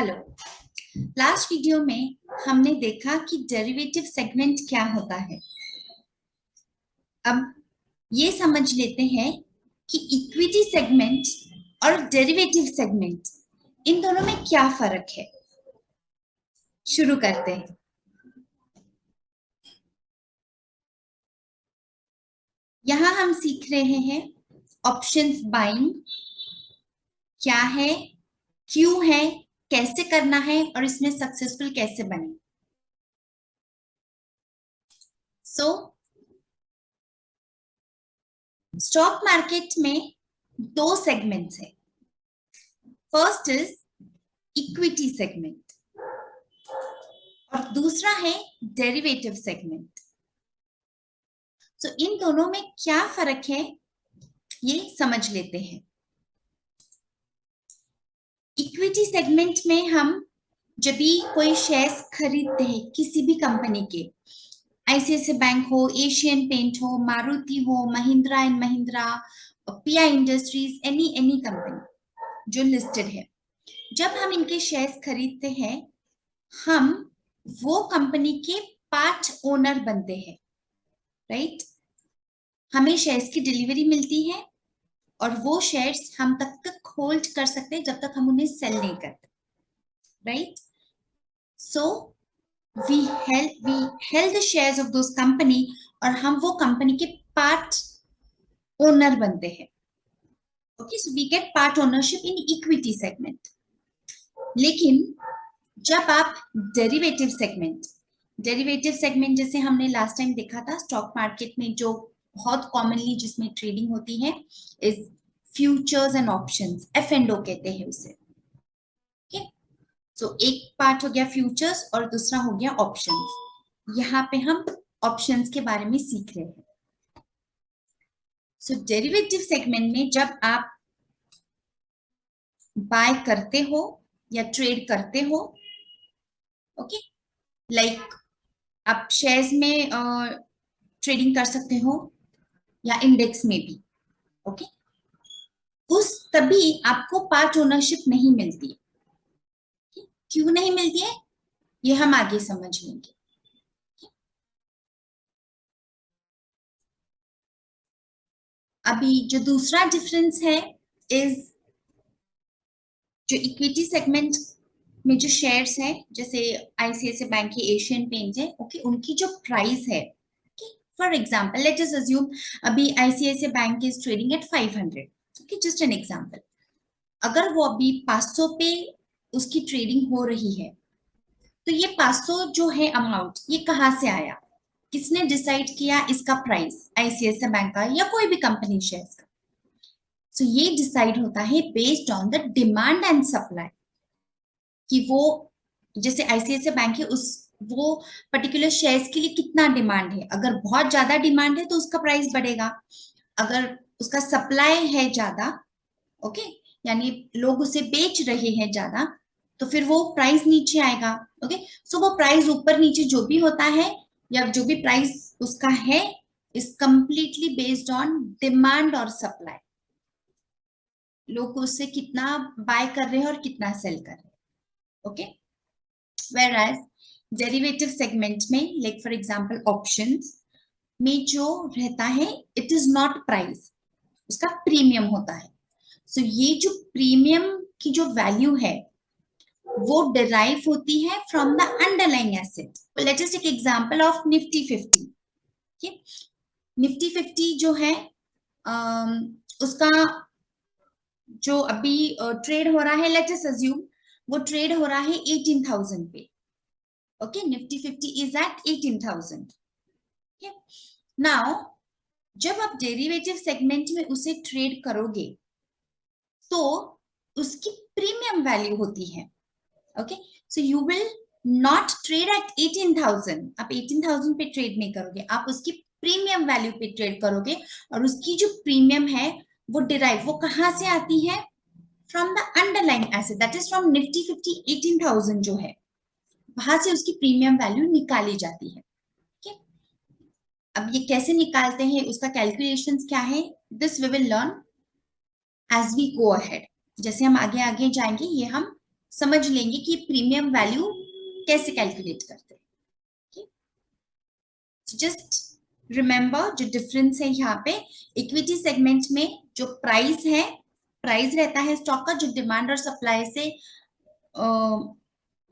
Hello. Last video में हमने देखा कि डेरिवेटिव सेगमेंट क्या होता है। अब ये समझ लेते हैं कि इक्विटी सेगमेंट और डेरिवेटिव सेगमेंट इन दोनों में क्या फर्क है। शुरू करते हैं। यहां हम सीख रहे हैं ऑप्शंस बाइंग क्या है, क्यों है, कैसे करना है और इसमें सक्सेसफुल कैसे बने। सो स्टॉक मार्केट में दो सेगमेंट्स है। फर्स्ट इज इक्विटी सेगमेंट और दूसरा है डेरिवेटिव सेगमेंट। तो इन दोनों में क्या फर्क है ये समझ लेते हैं। इक्विटी सेगमेंट में हम जब भी कोई शेयर्स खरीदते हैं किसी भी कंपनी के, आईसीआईसीआई बैंक हो, एशियन पेंट हो, मारुति हो, Mahindra and Mahindra, pi industries, any company जो लिस्टेड है, जब हम इनके शेयर्स खरीदते हैं हम वो कंपनी के पार्ट ओनर बनते हैं, राइट। हमें शेयर्स की डिलीवरी मिलती है और वो शेयर्स हम तब तक होल्ड कर सकते हैं जब तक हम उन्हें सेल नहीं करते, right. So we held the shares of those company और हम वो कंपनी के पार्ट ओनर बनते हैं। Okay, so we get part ownership in equity segment. लेकिन जब आप डेरिवेटिव सेगमेंट जैसे हमने लास्ट टाइम देखा था स्टॉक मार्केट में, जो बहुत कॉमनली जिसमें ट्रेडिंग होती है is futures and options, F&O कहते हैं उसे। ओके, सो एक पार्ट हो गया फ्यूचर्स और दूसरा हो गया ऑप्शंस। यहाँ पे हम ऑप्शंस के बारे में सीख रहे हैं। सो डेरिवेटिव सेगमेंट में जब आप बाय करते हो या ट्रेड करते हो, ओके, लाइक आप शेयर्स में ट्रेडिंग कर सकते हो या इंडेक्स में भी, ओके। उस तभी आपको पार्ट ओनरशिप नहीं मिलती है। क्यों नहीं मिलती है ये हम आगे समझ लेंगे। अभी जो दूसरा डिफरेंस है इज जो इक्विटी सेगमेंट में जो शेयर्स है, जैसे आईसीआईसीआई बैंक की एशियन पेंट है, ओके, उनकी जो प्राइस है, for example let us assume अभी ICICI bank is trading at 500, okay, just an example. अगर वो अभी 500 पे उसकी ट्रेडिंग हो रही है तो ये 500 जो है अमाउंट ये कहाँ से आया, किसने डिसाइड किया इसका प्राइस, आईसीआईसीआई बैंक का या कोई भी कंपनी शेयर्स का। सो ये डिसाइड होता है based on the demand and supply, कि वो जैसे आईसीआईसीआई बैंक है उस वो पर्टिकुलर शेयर्स के लिए कितना डिमांड है। अगर बहुत ज्यादा डिमांड है तो उसका प्राइस बढ़ेगा, अगर उसका सप्लाई है ज्यादा, ओके, यानी लोग उसे बेच रहे हैं ज्यादा, तो फिर वो प्राइस नीचे आएगा। ओके, सो वो प्राइस ऊपर नीचे जो भी होता है या जो भी प्राइस उसका है is completely based on demand और सप्लाई, लोग उससे कितना बाय कर रहे हैं और कितना सेल कर रहे हैं। Okay, where as derivative segment में लाइक फॉर एग्जांपल ऑप्शंस में जो रहता है इट इज नॉट प्राइस, उसका प्रीमियम होता है। सो ये जो प्रीमियम की जो वैल्यू है वो डिराइव होती है from the underlying asset. Let us take example of Nifty 50। Nifty 50 जो है उसका जो अभी ट्रेड हो रहा है, लेट अस अज्यूम वो ट्रेड हो रहा है 18,000 पे। Okay, Nifty 50 is at 18,000। Now जब आप डेरिवेटिव सेगमेंट में उसे ट्रेड करोगे तो उसकी प्रीमियम वैल्यू होती है। Okay, so you will not trade at 18,000, आप 18,000 पे ट्रेड नहीं करोगे, आप उसकी प्रीमियम वैल्यू पे ट्रेड करोगे। और उसकी जो प्रीमियम है वो डिराइव वो कहां से आती है, from the underlying asset, that is from Nifty 50 18,000 जो है वहां से उसकी प्रीमियम वैल्यू निकाली जाती है। okay? अब ये कैसे निकालते हैं, उसका कैलकुलेशंस क्या है, this we will learn as we go ahead. जैसे हम आगे आगे जाएंगे ये हम समझ लेंगे कि प्रीमियम वैल्यू कैसे कैलकुलेट करते हैं। जस्ट रिमेंबर जो डिफरेंस है यहाँ पे, इक्विटी सेगमेंट में जो प्राइस है, प्राइस रहता है स्टॉक का जो डिमांड और सप्लाई से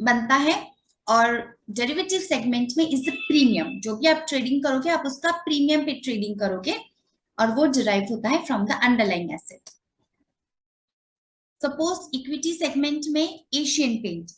बनता है, और डेरिवेटिव सेगमेंट में इज द प्रीमियम, जो भी आप ट्रेडिंग करोगे आप उसका प्रीमियम पे ट्रेडिंग करोगे, और वो डिराइव होता है from the underlying asset. Suppose equity segment में एशियन पेंट,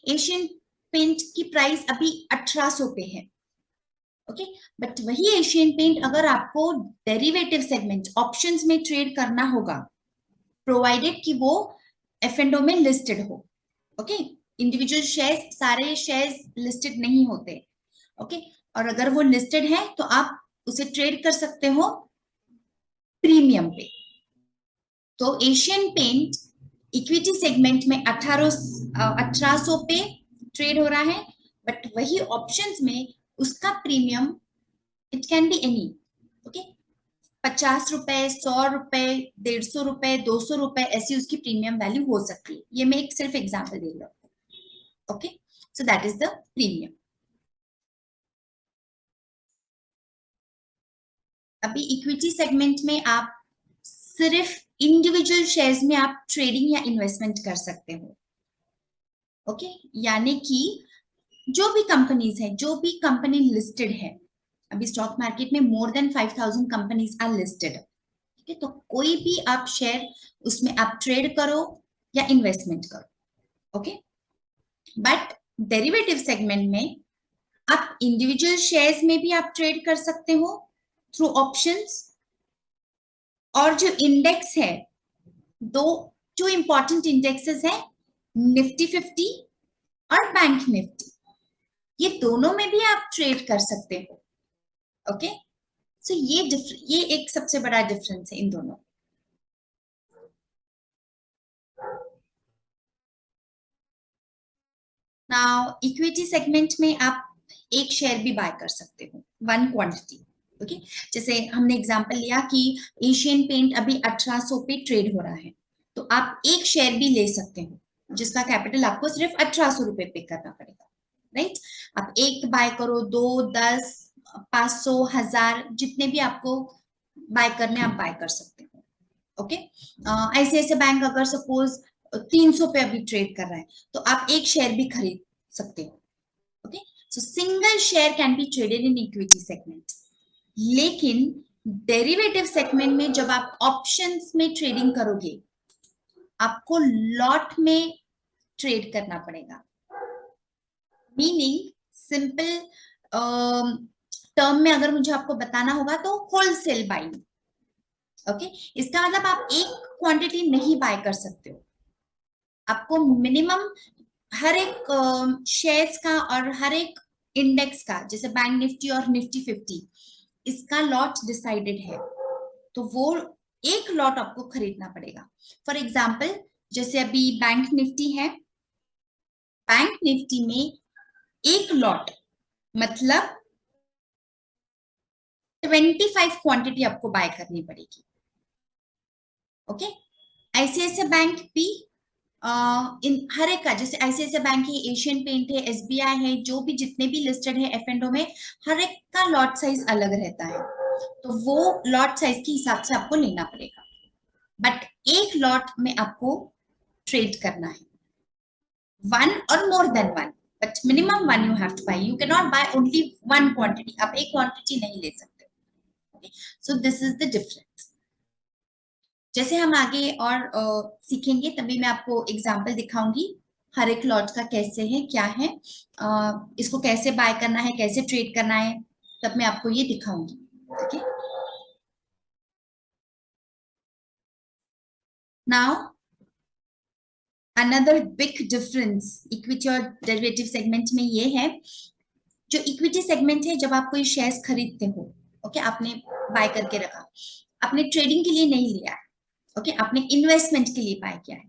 एशियन पेंट की प्राइस अभी 1800 पे है, ओके, बट वही एशियन पेंट अगर आपको डेरिवेटिव सेगमेंट ऑप्शंस में ट्रेड करना होगा, प्रोवाइडेड कि वो F&O में लिस्टेड हो, ओके, इंडिविजुअल शेयर्स, सारे शेयर्स लिस्टेड नहीं होते, ओके, और अगर वो लिस्टेड है तो आप उसे ट्रेड कर सकते हो प्रीमियम पे। तो एशियन पेंट इक्विटी सेगमेंट में 1800 पे ट्रेड हो रहा है, बट वही ऑप्शंस में उसका premium it can be any, okay, 50 रुपए, 100 रुपए, 150 रुपए, 200 रुपए, ऐसी उसकी प्रीमियम वैल्यू हो सकती है। ये मैं एक सिर्फ एग्जांपल दे रही हूँ, okay, so that is the premium. अभी इक्विटी सेगमेंट में आप सिर्फ इंडिविजुअल शेयर्स में आप ट्रेडिंग या इन्वेस्टमेंट कर सकते हो, ओके, यानी कि जो भी कंपनीज है, जो भी कंपनी लिस्टेड है, अभी स्टॉक मार्केट में more than 5000 companies are listed, ठीक है, तो कोई भी आप शेयर उसमें आप ट्रेड करो या इन्वेस्टमेंट करो, ओके, बट डेरिवेटिव सेगमेंट में आप इंडिविजुअल शेयर्स में भी आप ट्रेड कर सकते हो थ्रू ऑप्शंस, और जो इंडेक्स है, दो जो इंपॉर्टेंट इंडेक्सेस है, निफ्टी 50 और बैंक निफ्टी, ये दोनों में भी आप ट्रेड कर सकते हो, ओके, सो ये एक सबसे बड़ा डिफरेंस है इन दोनों। नाउ इक्विटी सेगमेंट में आप एक शेयर भी बाय कर सकते हो, वन क्वांटिटी, ओके, जैसे हमने एग्जांपल लिया कि एशियन पेंट अभी 1800 पे ट्रेड हो रहा है, तो आप एक शेयर भी ले सकते हो जिसका कैपिटल आपको सिर्फ 1800 रुपए पे करना पड़ेगा, राइट, आप एक बाय करो, 2, 10, 500, 1000, जितने भी आपको बाय करने आप बाय कर सकते हो, ओके, ICICI बैंक अगर सपोज 300 पे अभी ट्रेड कर रहा है तो आप एक शेयर भी खरीद सकते हो, okay, so single share can be traded in equity segment. लेकिन डेरिवेटिव सेगमेंट में जब आप ऑप्शंस में ट्रेडिंग करोगे, आपको लॉट में ट्रेड करना पड़ेगा, मीनिंग सिंपल टर्म में अगर मुझे आपको बताना होगा तो होलसेल बाइंग, ओके, इसका मतलब आप एक क्वांटिटी नहीं बाय कर सकते हो, आपको मिनिमम हर एक शेयर्स का और हर एक इंडेक्स का, जैसे बैंक निफ्टी और निफ्टी 50, इसका लॉट डिसाइडेड है, तो वो एक लॉट आपको खरीदना पड़ेगा। फॉर एग्जाम्पल जैसे अभी बैंक निफ्टी है, बैंक निफ्टी में एक लॉट मतलब 25 क्वांटिटी आपको बाय करनी पड़ेगी, ओके, ICICI बैंक भी इन हर एक का, जैसे ICICI बैंक है, एशियन पेंट है, SBI है, जो भी जितने भी लिस्टेड है F&O में, हर एक का लॉट साइज अलग रहता है, तो वो लॉट साइज के हिसाब से आपको लेना पड़ेगा, बट एक लॉट में आपको ट्रेड करना है, वन और more than one, but minimum one you have to buy, you can not buy only one quantity, आप एक क्वांटिटी नहीं ले सकते, okay, so this is the difference. जैसे हम आगे और सीखेंगे तभी मैं आपको एग्जांपल दिखाऊंगी हर एक लॉट का कैसे है, क्या है, इसको कैसे बाय करना है, कैसे ट्रेड करना है, तब मैं आपको ये दिखाऊंगी, okay. Now another big difference equity और डेरिवेटिव सेगमेंट में ये है, जो इक्विटी सेगमेंट है, जब आप कोई शेयर्स खरीदते हो, ओके, आपने बाय करके रखा, आपने ट्रेडिंग के लिए नहीं लिया है, ओके, आपने इन्वेस्टमेंट के लिए बाय किया है,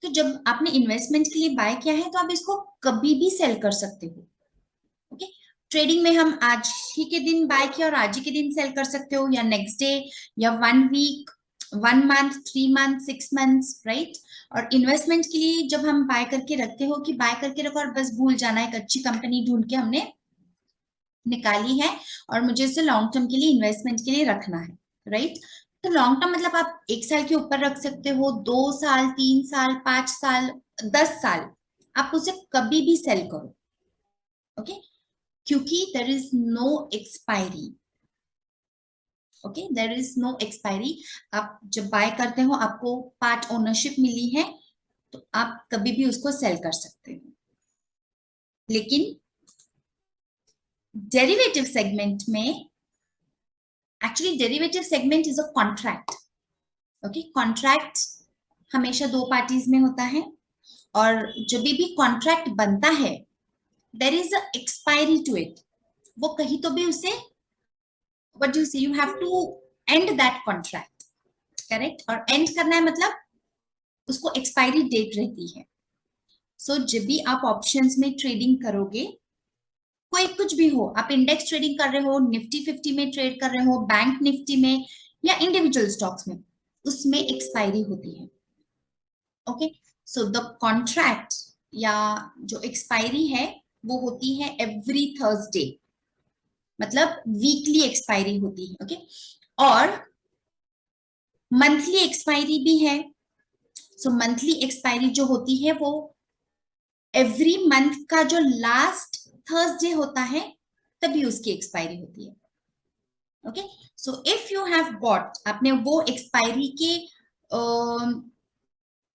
तो जब आपने इन्वेस्टमेंट के लिए बाय किया है तो आप इसको कभी भी सेल कर सकते हो, ओके, ट्रेडिंग में हम आज ही के दिन बाय किया और आज ही के दिन सेल कर सकते हो, या नेक्स्ट डे, या 1 week, 1 month, 3 month, 6 months, right. और इन्वेस्टमेंट के लिए जब हम बाय करके रखते हो कि बाय करके रखो और बस भूल जाना, एक अच्छी कंपनी ढूंढ के हमने निकाली है और मुझे इसे लॉन्ग टर्म के लिए इन्वेस्टमेंट के लिए रखना है, राइट। तो लॉन्ग टर्म मतलब आप 1 साल के ऊपर रख सकते हो, 2 साल, 3 साल, 5 साल, 10 साल, आप उसे कभी भी सेल करो, ओके, क्योंकि there is no expiry, okay, there is no expiry. आप जब बाय करते हो आपको पार्ट ओनरशिप मिली है तो आप कभी भी उसको सेल कर सकते हो। लेकिन डेरिवेटिव सेगमेंट में, actually derivative segment is a contract, okay. Contract हमेशा 2 पार्टीज में होता है और जब भी कॉन्ट्रैक्ट बनता है there is a expiry to it, वो कहीं तो भी उसे, what do you say, you have to end that contract, correct. और एंड करना है मतलब उसको एक्सपायरी डेट रहती है। सो जब भी आप ऑप्शंस में ट्रेडिंग करोगे, कोई कुछ भी हो, आप इंडेक्स ट्रेडिंग कर रहे हो, निफ्टी 50 में ट्रेड कर रहे हो, बैंक निफ्टी में या इंडिविजुअल स्टॉक्स में, उसमें एक्सपायरी होती है, ओके। सो द कॉन्ट्रैक्ट या जो एक्सपायरी है वो होती है एवरी थर्सडे, मतलब वीकली एक्सपायरी होती है, ओके। और मंथली एक्सपायरी भी है। सो मंथली एक्सपायरी जो होती है वो एवरी मंथ का जो लास्ट थर्सडे होता है तभी उसकी एक्सपायरी होती है, okay. So if you have bought, आपने वो एक्सपायरी के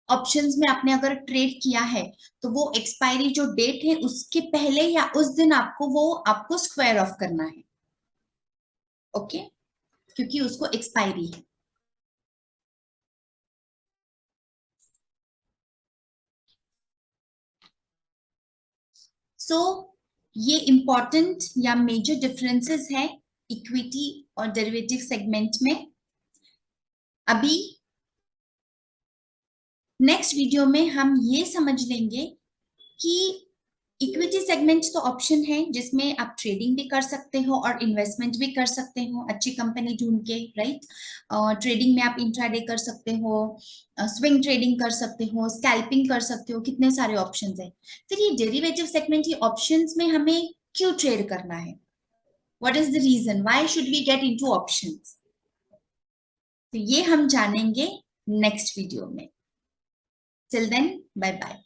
ऑप्शंस में आपने अगर ट्रेड किया है तो वो एक्सपायरी जो डेट है उसके पहले या उस दिन आपको वो आपको स्क्वायर ऑफ करना है, ओके, क्योंकि उसको एक्सपायरी है। सो ये इंपॉर्टेंट या मेजर डिफरेंसेस है इक्विटी और डेरिवेटिव सेगमेंट में। अभी नेक्स्ट वीडियो में हम ये समझ लेंगे कि इक्विटी सेगमेंट तो ऑप्शन है जिसमें आप ट्रेडिंग भी कर सकते हो और इन्वेस्टमेंट भी कर सकते हो अच्छी कंपनी ढूंढ के, राइट। ट्रेडिंग में आप इंट्राडे कर सकते हो, स्विंग ट्रेडिंग कर सकते हो, स्कैल्पिंग कर सकते हो, कितने सारे ऑप्शंस हैं। फिर ये डेरिवेटिव सेगमेंट, ये ऑप्शंस में हमें क्यों ट्रेड करना है, what is the reason why should we get into options, तो ये हम जानेंगे नेक्स्ट वीडियो में। Till then, bye bye.